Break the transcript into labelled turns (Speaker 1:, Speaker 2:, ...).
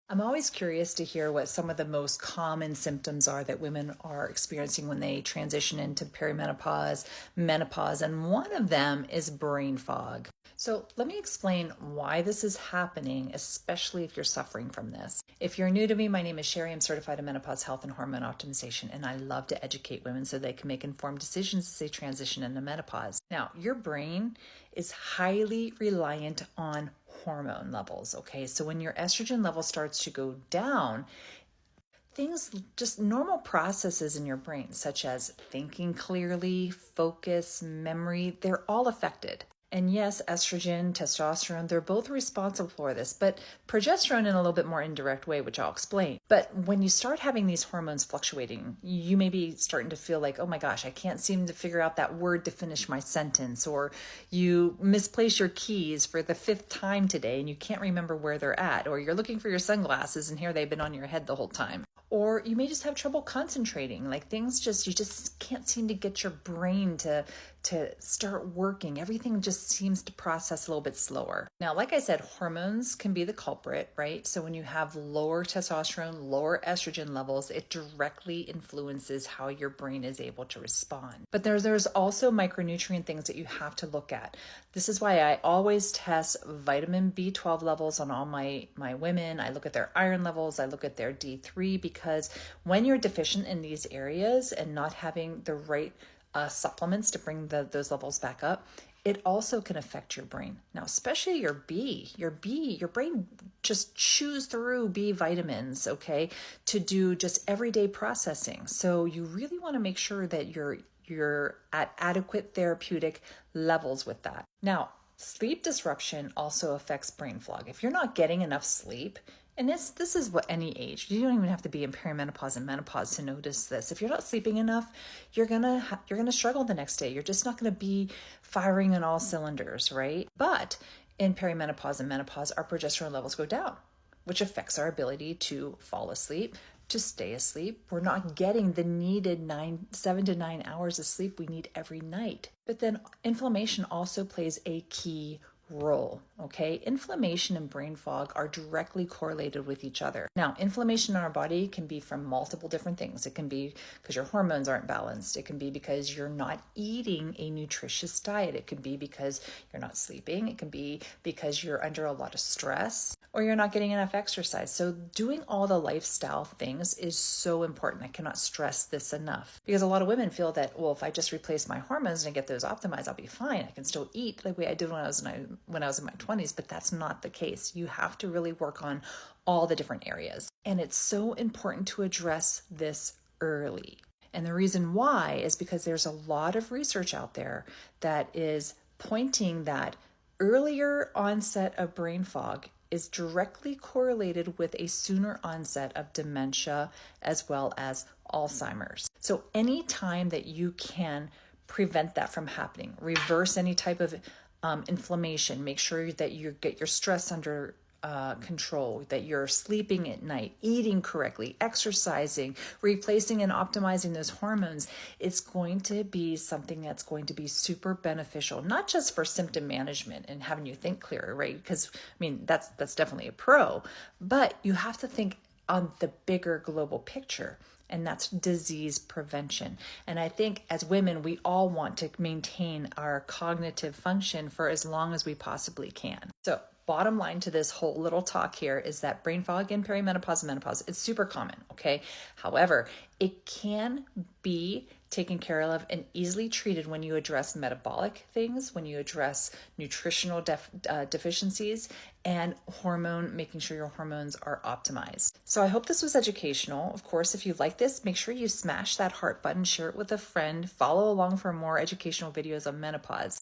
Speaker 1: I'm always curious to hear what some of the most common symptoms are that women are experiencing when they transition into perimenopause, menopause, and one of them is brain fog. So, let me explain why this is happening, especially if you're suffering from this. If you're new to me, my name is Sherry. I'm certified in menopause health and hormone optimization, and I love to educate women so they can make informed decisions as they transition into menopause. Now, your brain is highly reliant on hormone levels. Okay, so when your estrogen level starts to go down, things, just normal processes in your brain, such as thinking clearly, focus, memory, they're all affected. And yes, estrogen, testosterone, they're both responsible for this, but progesterone in a little bit more indirect way, which I'll explain. But when you start having these hormones fluctuating, you may be starting to feel like, oh my gosh, I can't seem to figure out that word to finish my sentence, or you misplace your keys for the fifth time today and you can't remember where they're at, or you're looking for your sunglasses and here they've been on your head the whole time. Or you may just have trouble concentrating, like you just can't seem to get your brain to start working. Everything just seems to process a little bit slower. Now, like I said, hormones can be the culprit, right? So when you have lower testosterone, lower estrogen levels, it directly influences how your brain is able to respond. But there's also micronutrient things that you have to look at. This is why I always test vitamin B12 levels on all my women. I look at their iron levels, I look at their D3, because when you're deficient in these areas and not having the right supplements to bring those levels back up, it also can affect your brain. Now, especially your brain just chews through B vitamins, okay, to do just everyday processing. So you really want to make sure that you're at adequate therapeutic levels with that. Now, sleep disruption also affects brain fog. If you're not getting enough sleep, and this is what any age, you don't even have to be in perimenopause and menopause to notice this. If you're not sleeping enough, you're gonna struggle the next day. You're just not gonna be firing on all cylinders, right? But in perimenopause and menopause, our progesterone levels go down, which affects our ability to fall asleep, to stay asleep. We're not getting the needed 7 to 9 hours of sleep we need every night. But then inflammation also plays a key role, okay? Inflammation and brain fog are directly correlated with each other. Now, inflammation in our body can be from multiple different things. It can be because your hormones aren't balanced. It can be because you're not eating a nutritious diet. It can be because you're not sleeping. It can be because you're under a lot of stress, or you're not getting enough exercise. So doing all the lifestyle things is so important. I cannot stress this enough, because a lot of women feel that, well, if I just replace my hormones and get those optimized, I'll be fine. I can still eat the way I did when I was in my 20s, but that's not the case. You have to really work on all the different areas. And it's so important to address this early. And the reason why is because there's a lot of research out there that is pointing that earlier onset of brain fog is directly correlated with a sooner onset of dementia as well as Alzheimer's. So any time that you can prevent that from happening, reverse any type of inflammation, make sure that you get your stress under control, that you're sleeping at night, eating correctly, exercising, replacing and optimizing those hormones, it's going to be something that's going to be super beneficial, not just for symptom management and having you think clearer, right? Because I mean, that's definitely a pro, but you have to think on the bigger global picture. And that's disease prevention. And I think as women, we all want to maintain our cognitive function for as long as we possibly can. So bottom line to this whole little talk here is that brain fog in perimenopause and menopause, it's super common, okay? However, it can be taken care of and easily treated when you address metabolic things, when you address nutritional deficiencies, and making sure your hormones are optimized. So I hope this was educational. Of course, if you like this, make sure you smash that heart button, share it with a friend, follow along for more educational videos on menopause.